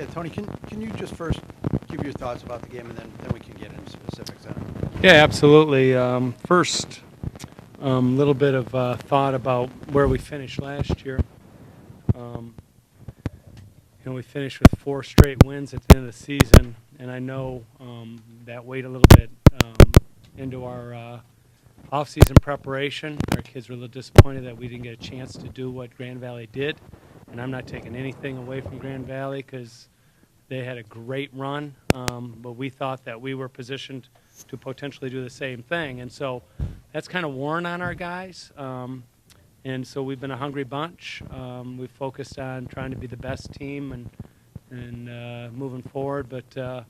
Yeah, Tony, can you just first give your thoughts about the game, and then we can get into specifics on it? Yeah, absolutely. First, little bit of thought about where we finished last year. Um, we finished with 4 straight wins at the end of the season, and I know that weighed a little bit into our off-season preparation. Our kids were a little disappointed that we didn't get a chance to do what Grand Valley did, and I'm not taking anything away from Grand Valley because they had a great run, but we thought that we were positioned to potentially do the same thing, and so that's kind of worn on our guys. And so we've been a hungry bunch. We've focused on trying to be the best team and moving forward. But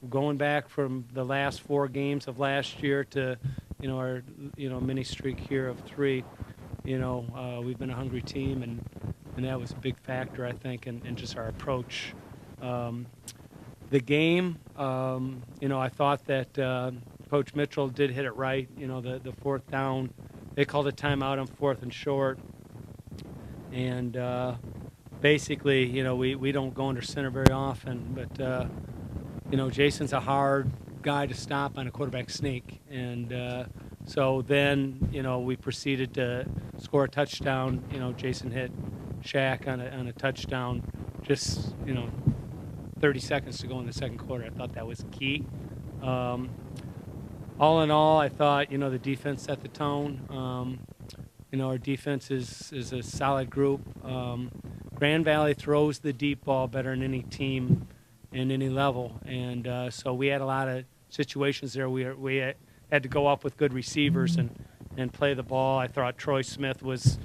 going back from the last 4 games of last year to our mini streak here of 3, we've been a hungry team, and that was a big factor, I think, in just our approach. The game, I thought that Coach Mitchell did hit it right. The 4th down. They called a timeout on 4th and short, and basically, we don't go under center very often, but Jason's a hard guy to stop on a quarterback sneak, and so then we proceeded to score a touchdown. Jason hit Shaq on a touchdown, just 30 seconds to go in the second quarter. I thought that was key. All in all, I thought, the defense set the tone. Our defense is a solid group. Grand Valley throws the deep ball better than any team in any level. And so we had a lot of situations there. We had to go up with good receivers and play the ball. I thought Troy Smith was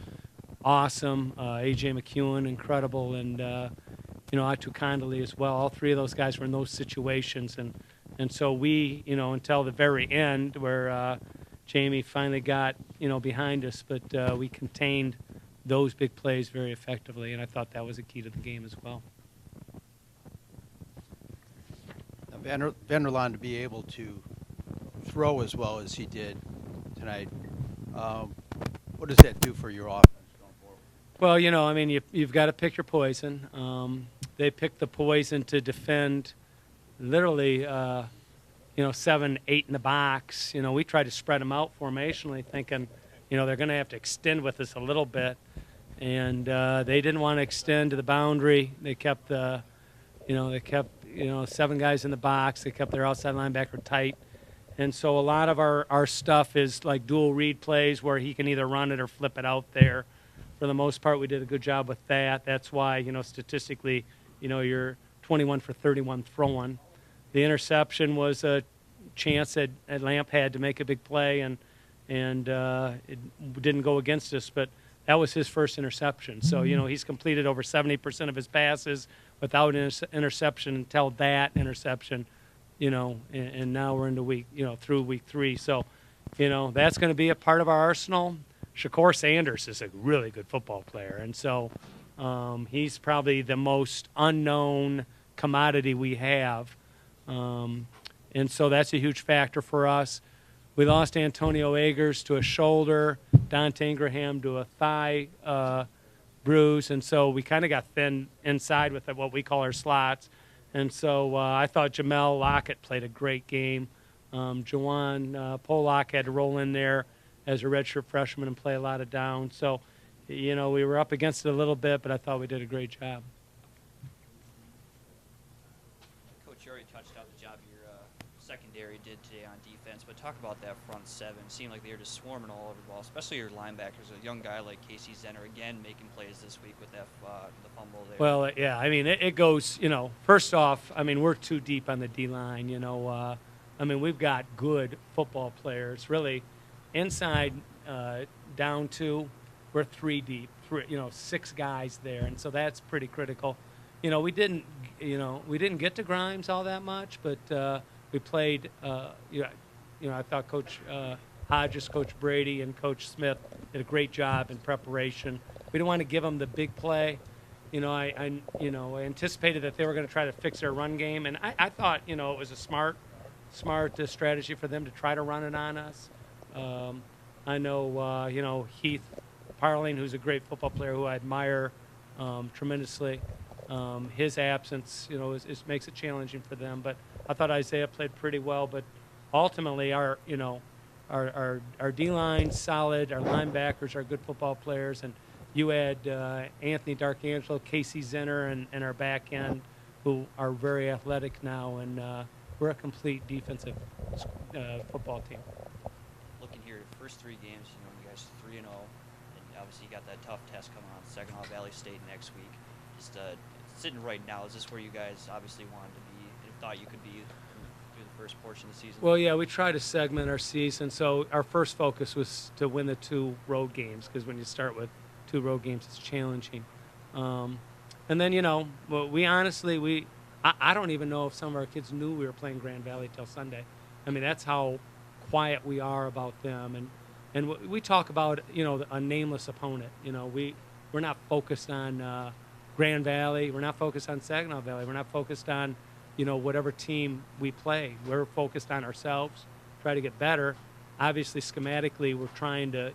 awesome. A.J. McEwen, incredible. And, Atu Condley as well. All 3 of those guys were in those situations. And so we, until the very end where Jamie finally got, behind us, but we contained those big plays very effectively, and I thought that was a key to the game as well. Now, Vanderlaan to be able to throw as well as he did tonight, what does that do for your offense going forward? Well, you've got to pick your poison. They picked the poison to defend literally 7, 8 in the box. We tried to spread them out formationally, thinking, they're going to have to extend with us a little bit. And they didn't want to extend to the boundary. They kept 7 guys in the box. They kept their outside linebacker tight. And so a lot of our stuff is like dual read plays where he can either run it or flip it out there. For the most part, we did a good job with that. That's why, statistically, you're 21 for 31 throwing. The interception was a chance that Lamp had to make a big play, and it didn't go against us, but that was his first interception. So, he's completed over 70% of his passes without an interception until that interception, and now we're into through week 3. So, that's going to be a part of our arsenal. Shakur Sanders is a really good football player, and so he's probably the most unknown commodity we have. And so that's a huge factor for us. We lost Antonio Agers to a shoulder, Dante Ingraham to a thigh bruise, and so we kind of got thin inside with what we call our slots. And so I thought Jamel Lockett played a great game. Jawan Pollock had to roll in there as a redshirt freshman and play a lot of downs. So, we were up against it a little bit, but I thought we did a great job. You already touched on the job your secondary did today on defense, but talk about that front 7. It seemed like they were just swarming all over the ball, especially your linebackers. A young guy like Casey Zenner, again, making plays this week with that the fumble there. Well, yeah, it goes, first off, we're too deep on the D-line, we've got good football players. Really, inside down 2, we're 3 deep, 6 guys there, and so that's pretty critical. We didn't get to Grimes all that much, but we played. I thought Coach Hodges, Coach Brady, and Coach Smith did a great job in preparation. We didn't want to give them the big play. I anticipated that they were going to try to fix their run game, and I thought it was a smart strategy for them to try to run it on us. I know Heath Parling, who's a great football player who I admire tremendously. His absence, makes it challenging for them. But I thought Isaiah played pretty well. But ultimately, our D-line solid, our linebackers are good football players, and you had Anthony Darkangelo, Casey Zenner, and our back end, who are very athletic now, and we're a complete defensive football team. Looking here, first 3 games, you guys 3-0, and obviously you got that tough test coming on, Saginaw Valley State next week. Just sitting right now, is this where you guys obviously wanted to be and thought you could be through the first portion of the season? Well, yeah, we try to segment our season. So our first focus was to win the 2 road games, because when you start with 2 road games, it's challenging. And then, we honestly, I don't even know if some of our kids knew we were playing Grand Valley till Sunday. I mean, that's how quiet we are about them. And we talk about, a nameless opponent. We're not focused on Grand Valley. We're not focused on Saginaw Valley. We're not focused on, whatever team we play. We're focused on ourselves, try to get better. Obviously, schematically, we're trying to,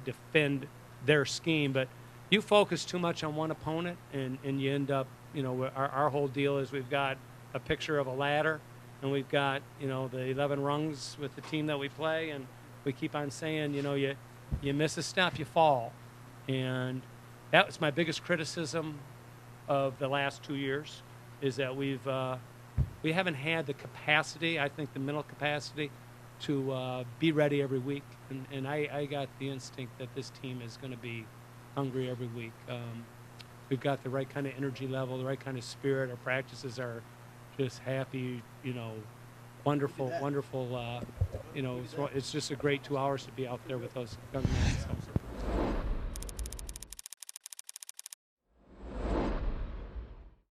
defend their scheme. But you focus too much on one opponent, and you end up, our whole deal is we've got a picture of a ladder, and we've got, the 11 rungs with the team that we play, and we keep on saying, you miss a step, you fall. And that was my biggest criticism of the last 2 years, is that we haven't had the capacity, I think the mental capacity, to be ready every week. And I got the instinct that this team is going to be hungry every week. We've got the right kind of energy level, the right kind of spirit. Our practices are just happy, wonderful. It's just a great 2 hours to be out there with those young men. So.